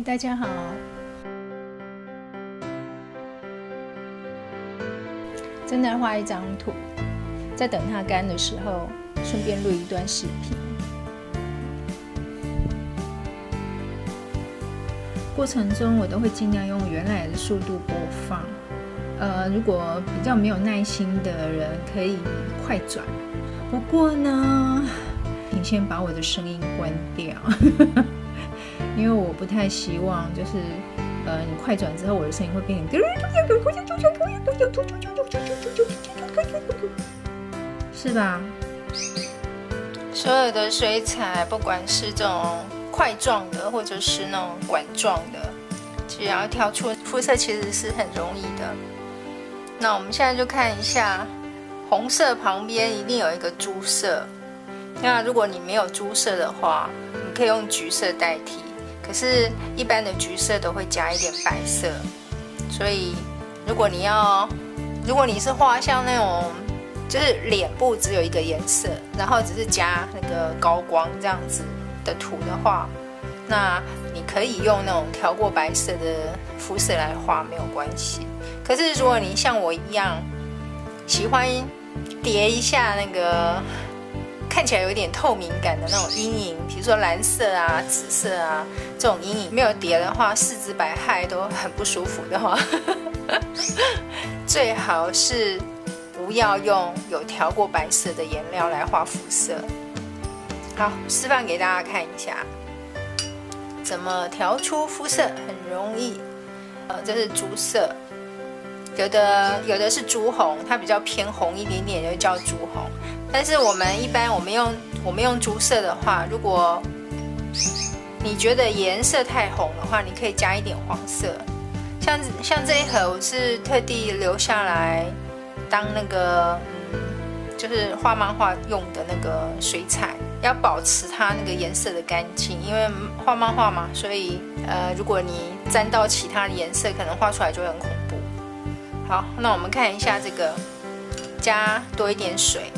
嗨，大家好。正在画一张图，在等它干的时候，顺便录一段视频。过程中我都会尽量用原来的速度播放。如果比较没有耐心的人，可以快转。不过呢，请先把我的声音关掉。因为我不太希望就是你快转之后我的声音会变成是吧？所有的水彩不管是这种块状的或者是那种管状的，只要调出肤色其实是很容易的。那我们现在就看一下，红色旁边一定有一个朱色，那如果你没有朱色的话，你可以用橘色代替，可是一般的橘色都会加一点白色，所以如果你是画像那种就是脸部只有一个颜色，然后只是加那个高光这样子的图的话，那你可以用那种调过白色的肤色来画，没有关系。可是如果你像我一样喜欢叠一下那个看起来有点透明感的那种阴影，比如说蓝色啊、紫色啊这种阴影，没有叠的话，四肢百骸都很不舒服的话，最好是不要用有调过白色的颜料来画肤色。好，示范给大家看一下，怎么调出肤色，很容易。这是朱色，有的是朱红，它比较偏红一点点，就叫朱红。但是我们用朱色的话，如果你觉得颜色太红的话，你可以加一点黄色。像这一盒我是特地留下来当那个就是画漫画用的那个水彩，要保持它那个颜色的干净，因为画漫画嘛，所以如果你沾到其他的颜色，可能画出来就会很恐怖。好，那我们看一下这个，加多一点水。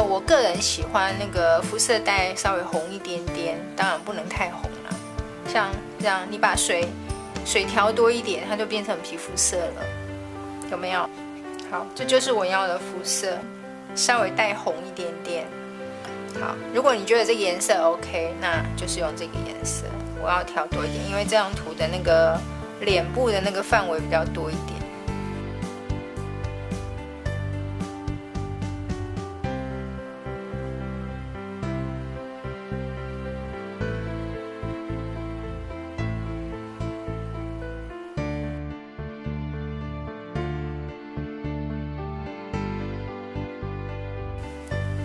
我个人喜欢那个肤色带稍微红一点点，当然不能太红了。像这样，你把水调多一点，它就变成皮肤色了，有没有？好，这就是我要的肤色，稍微带红一点点。好，如果你觉得这个颜色 OK， 那就是用这个颜色。我要调多一点，因为这张图的那个脸部的那个范围比较多一点。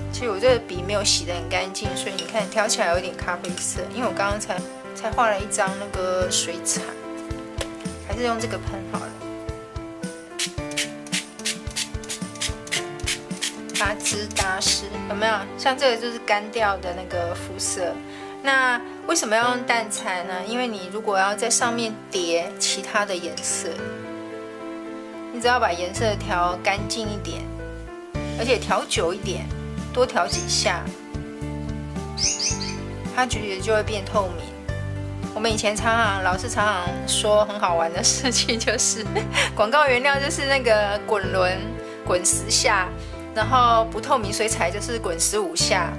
其实我这个笔没有洗得很干净，所以你看调起来有点咖啡色，因为我刚刚才画了一张那个水彩，还是用这个喷好了。打直打湿，有没有？像这个就是干掉的那个肤色。那为什么要用淡彩呢？因为你如果要在上面叠其他的颜色，你只要把颜色调干净一点，而且调久一点，多调几下，它就会变透明。我们以前老师常常说很好玩的事情，就是广告原料就是那个滚轮滚10下，然后不透明水彩就是滚15下，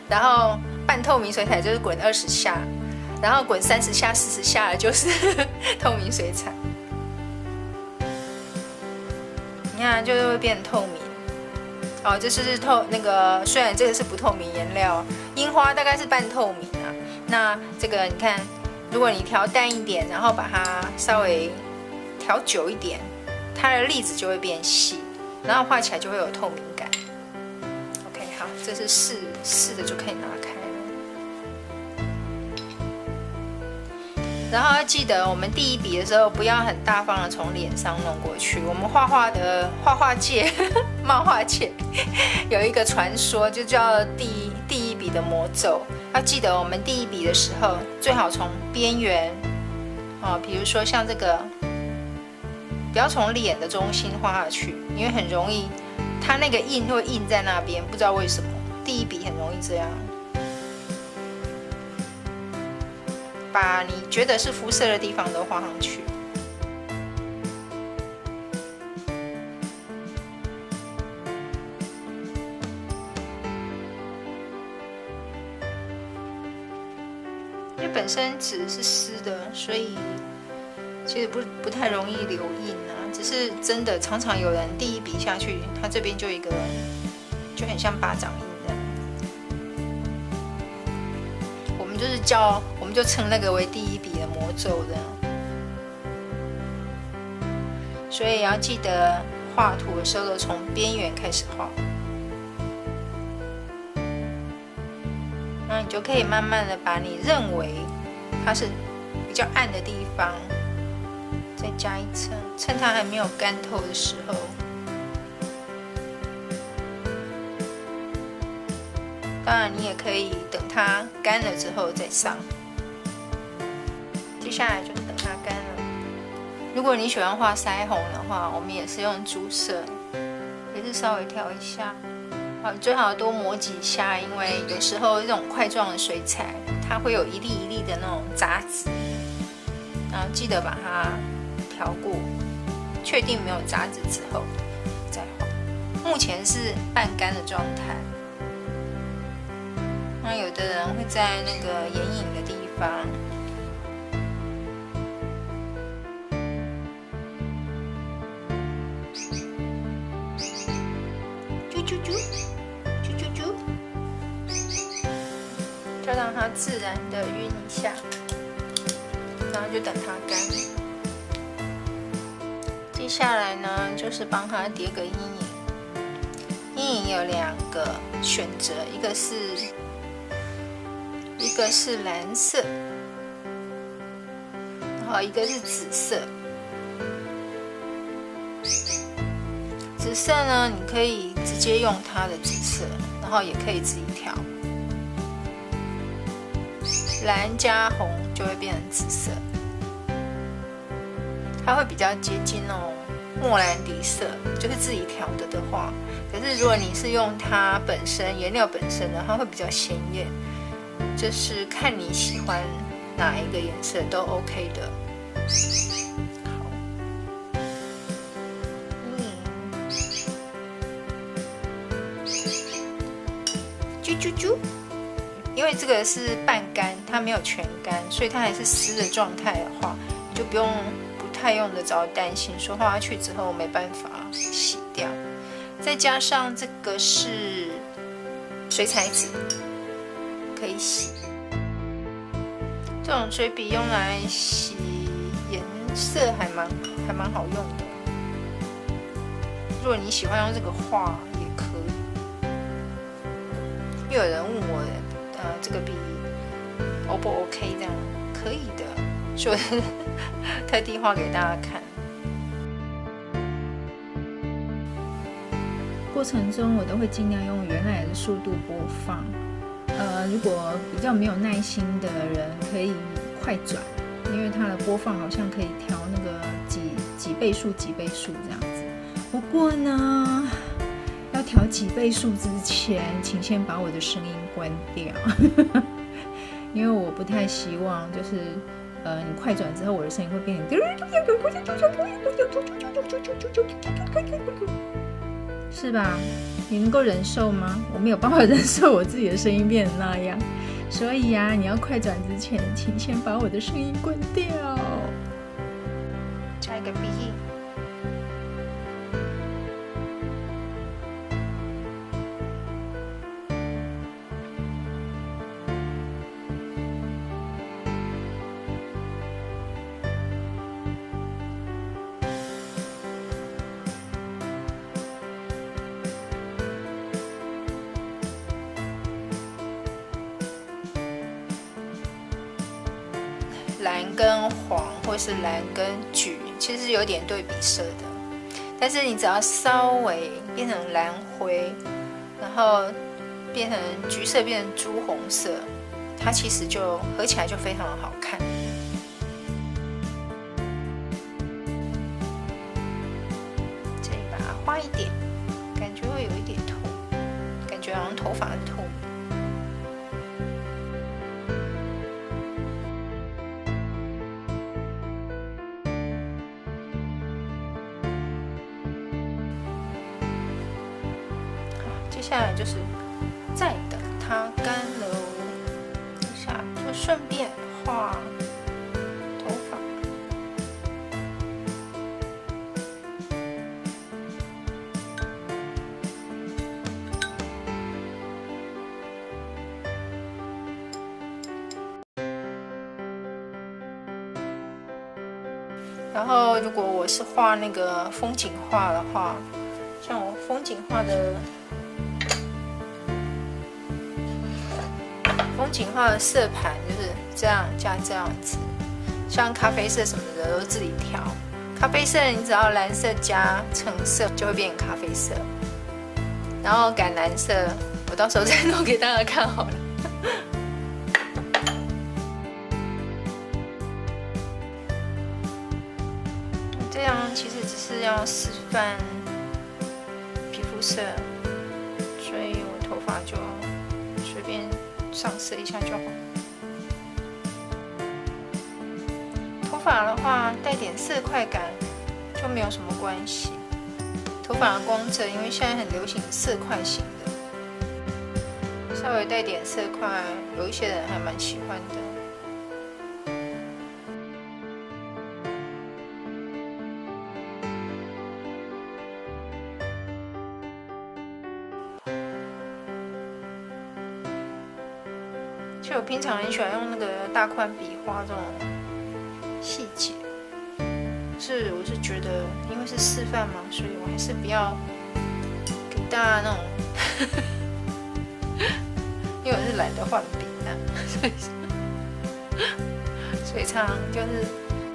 然后半透明水彩就是滚20下，然后滚30下、40下的就是透明水彩。你看，就会变透明。哦，这是那个，虽然这个是不透明颜料，樱花大概是半透明啊。那这个你看，如果你调淡一点，然后把它稍微调久一点，它的粒子就会变细，然后画起来就会有透明感。OK， 好，这是试的就可以拿开了。然后要记得，我们第一笔的时候不要很大方的从脸上弄过去。我们画画界、漫画界有一个传说，就叫第一笔的魔咒。要记得，我们第一笔的时候，最好从边缘比如说像这个，不要从脸的中心画下去，因为很容易它那个印会印在那边，不知道为什么。第一笔很容易这样。把你觉得是肤色的地方都画上去。因为本身纸是湿的，所以其实不太容易留印啊。只是真的常常有人第一笔下去，它这边就一个就很像巴掌印这样。我们就称那个为第一笔的魔咒的。所以要记得画图的时候都从边缘开始画。那你就可以慢慢的把你认为它是比较暗的地方再加一层，趁它还没有干透的时候。当然你也可以等它干了之后再上。接下来就是等它干了。如果你喜欢画腮红的话，我们也是用主色，也是稍微调一下。最好多抹几下，因为有时候这种块状的水彩，它会有一粒一粒的那种杂质，然后记得把它调过，确定没有杂质之后再画。目前是半干的状态，那有的人会在那个眼影的地方。就让它自然的晕一下，然后就等它干。接下来呢，就是帮它叠个阴影。阴影有两个选择，一个是蓝色，然后一个是紫色。紫色呢，你可以直接用它的紫色，然后也可以自己调。蓝加红就会变成紫色，它会比较接近那种莫兰迪色，就是自己调的话。可是如果你是用它本身颜料本身的，它会比较鲜艳。就是看你喜欢哪一个颜色都 OK 的。好，啾啾啾。因为这个是半干，它没有全干，所以它还是湿的状态的话，你就不太用得着担心说画下去之后没办法洗掉。再加上这个是水彩纸，可以洗。这种水笔用来洗颜色还蛮好用的。如果你喜欢用这个画也可以。又有人问我这个笔 O 不 OK 这样，可以的，所以特地画给大家看。过程中我都会尽量用原来的速度播放。如果比较没有耐心的人，可以快转，因为它的播放好像可以调那个几倍数这样子。不过呢，要调几倍数之前，请先把我的声音关掉，因为我不太希望就是你快转之后，我的声音会变成是吧？你能够忍受吗？我没有办法忍受我自己的声音变成那样，所以呀，你要快转之前，请先把我的声音关掉。加一个鼻翼。蓝跟黄或是蓝跟橘其实有点对比色的，但是你只要稍微变成蓝灰，然后变成橘色变成朱红色，它其实就合起来就非常的好看。这里把它画一点，感觉会有一点透，感觉好像头发很透。下来就是再等它干了，等一下就顺便画头发。然后，如果我是画那个风景画的话，像我风景画的色盘就是这样加这样子，像咖啡色什么的都自己调。咖啡色你只要蓝色加橙色就会变成咖啡色，然后橄榄色我到时候再弄给大家看好了。这样其实只是要示范皮肤色，所以我头发就随便上色一下就好。头发的话带点色块感就没有什么关系。头发的光泽，因为现在很流行色块型的，稍微带点色块，有一些人还蛮喜欢的。其实我平常很喜欢用那个大宽笔画这种细节，我是觉得，因为是示范嘛，所以我还是不要给大家那种，因为我是懒得换笔的，所以常常就是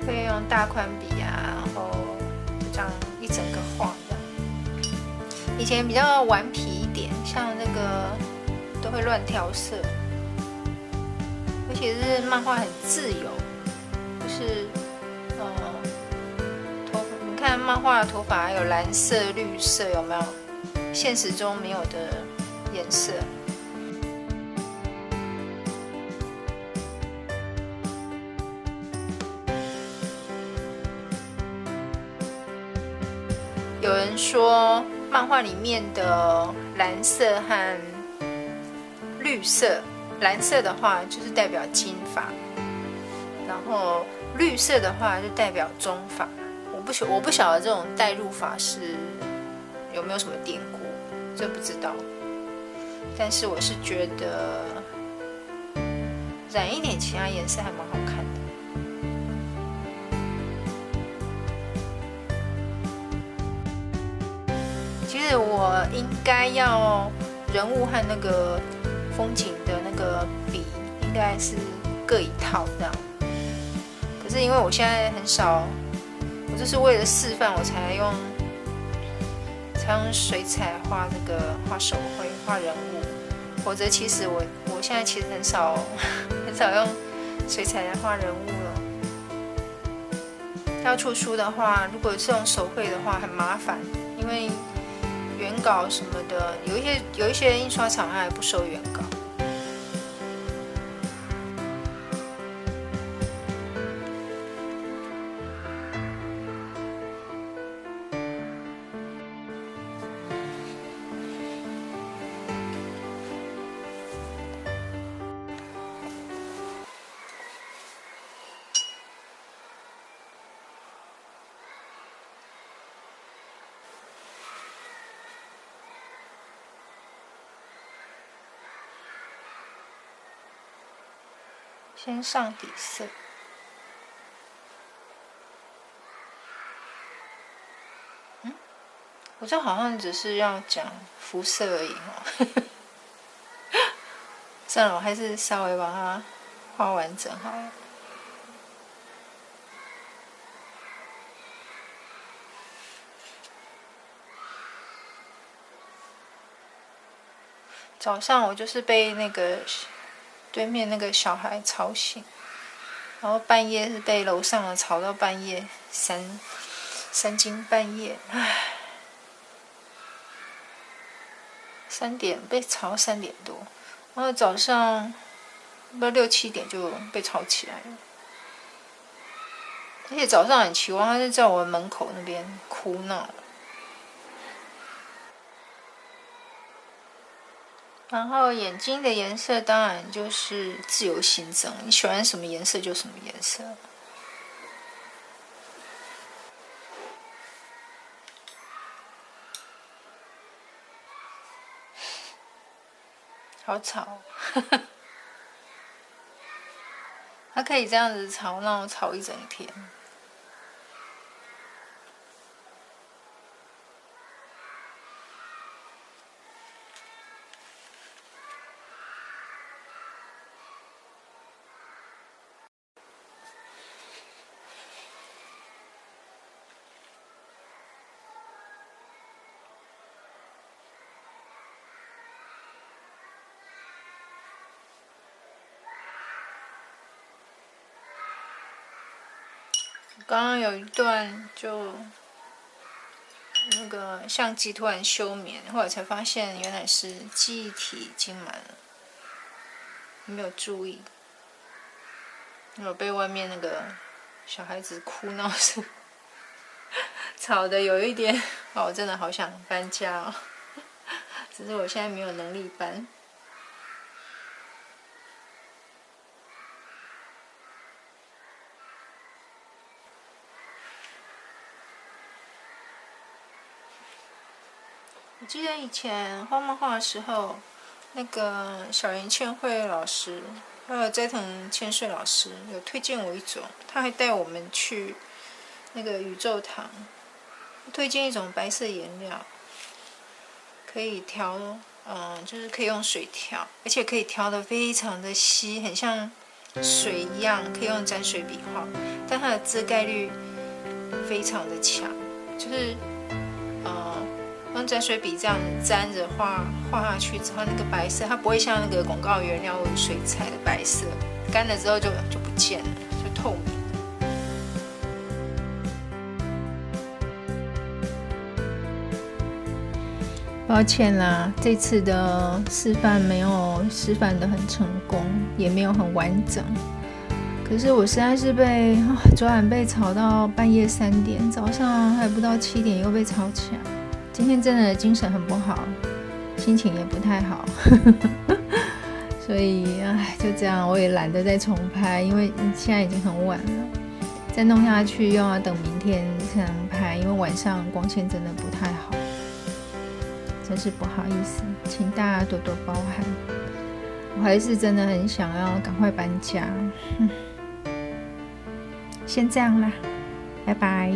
会用大宽笔啊，然后就这样一整个画这样。以前比较顽皮一点，像那个都会乱调色。而且是漫画很自由，就是你看漫画的头发还有蓝色、绿色，有没有？现实中没有的颜色。有人说漫画里面的蓝色和绿色。蓝色的话就是代表金发，然后绿色的话就代表中发。我不晓得这种代入法是有没有什么典故，这不知道。但是我是觉得染一点其他颜色还蛮好看的。其实我应该要人物和那个风景的那个笔应该是各一套这样，可是因为我现在很少，我就是为了示范我才用水彩画这个画手绘画人物，否则其实我现在其实很少用水彩来画人物了。要出书的话，如果是用手绘的话很麻烦，因为原稿什么的，有一些印刷厂它还不收原稿。先上底色，我这好像只是要讲肤色而已哦。算了，我还是稍微把它画完整好了。早上我就是被那个对面那个小孩吵醒，然后半夜是被楼上的吵到半夜三更半夜，唉，3点被吵到3点多，然后早上不知道6、7点就被吵起来了，而且早上很奇怪，他就在我门口那边哭闹。然后眼睛的颜色当然就是自由新增，你喜欢什么颜色就什么颜色。好吵，它可以这样子吵，让我吵一整天。刚刚有一段就那个相机突然休眠，后来才发现原来是记忆体已经满了，没有注意，我被外面那个小孩子哭闹声吵得有一点，我真的好想搬家哦，只是我现在没有能力搬。我记得以前画漫画的时候，那个小林千惠老师还有斋藤千岁老师有推荐我一种，他还带我们去那个宇宙堂，推荐一种白色颜料，可以调，就是可以用水调，而且可以调得非常的稀，很像水一样，可以用沾水笔画，但它的遮盖率非常的强，就是用沾水笔这样沾着画下去之后，那个白色它不会像那个广告原料或者水彩的白色，干了之后就不见了，就透明。抱歉啦，这次的示范没有示范得很成功，也没有很完整。可是我实在是昨晚被吵到半夜3点，早上还不到7点又被吵起来。今天真的精神很不好，心情也不太好，所以就这样，我也懒得再重拍，因为现在已经很晚了，再弄下去又要等明天才能拍，因为晚上光线真的不太好，真是不好意思，请大家多多包涵。我还是真的很想要赶快搬家，先这样啦，拜拜。